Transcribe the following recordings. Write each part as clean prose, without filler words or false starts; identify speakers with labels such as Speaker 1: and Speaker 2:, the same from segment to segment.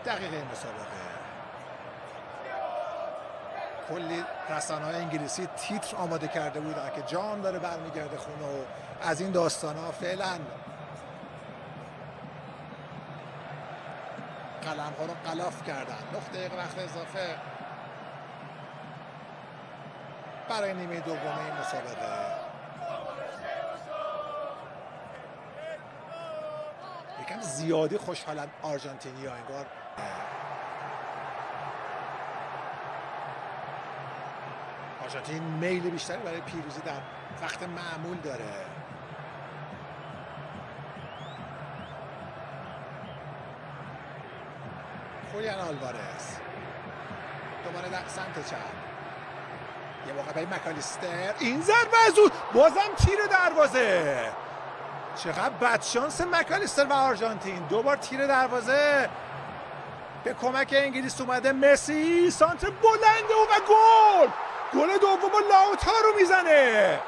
Speaker 1: دقیقه مسابقه. کلی رسانه‌های انگلیسی تیتر آماده کرده بودن که جان داره برمیگرده خونه و از این داستان‌ها. فعلا قلم‌ها رو غلاف کردن. 9 دقیقه وقت اضافه برای نیمه دوم این مسابقه. یکم زیادی خوشحالن آرژانتینی‌ها انگار. آرژانتین میل بیشتری برای پیروزی در وقت معمول داره. خولیان آلوارز دوباره در سمت چپ، یه موقع به مکالیستر، این ضربه از اون بازم تیر دروازه. چقدر بدشانس مکالیستر و آرژانتین، دوبار تیر دروازه به کمک انگلیس اومده. مسی سانتر بلنده و گل. گل دوم لاوتارو میزنه.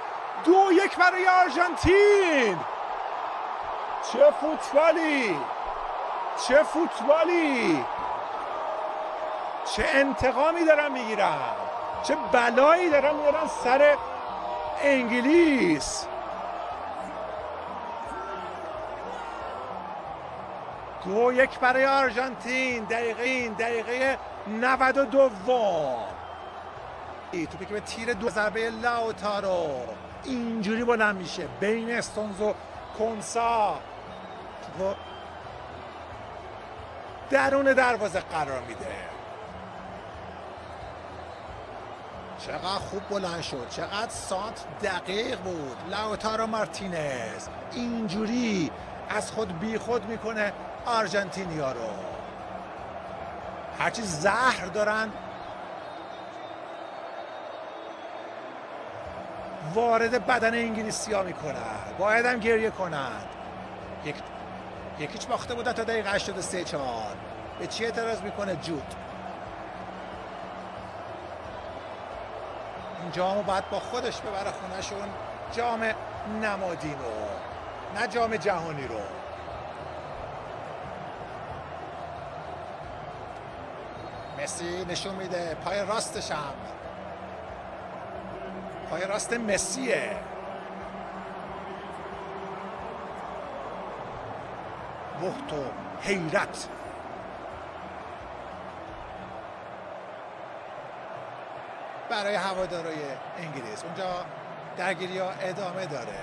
Speaker 1: 2-1 برای آرژانتین. چه فوتبالی، چه فوتبالی، چه انتقامی دارن میگیرن، چه بلایی دارن میارن سر انگلیس. 2-1 برای آرژانتین. دقیقه 92. توپی که به تیر دو ضربه لاوتارو اینجوری بلند میشه بین استونز و کنسا، توپو درون دروازه قرار میده. چقدر خوب بلند شد، چقدر سانت دقیق بود. لاوتارو مارتینز اینجوری از خود بی خود میکنه آرژانتینیا رو. هرچی زهر دارن وارد بدن انگلیسی ها میکنن. باید هم گریه کنند. یکیچ باخته بودن تا دقیقه 83-4. به چی اعتراض میکنه جود؟ این جامو باید با خودش ببره خونهشون، جام نمادین رو، نه جام جهانی رو. مسی نشون میده پای راستش هم، پای راست مسیه. بهت و حیرت. برای هوادارهای انگلیس اونجا درگیری ها ادامه داره.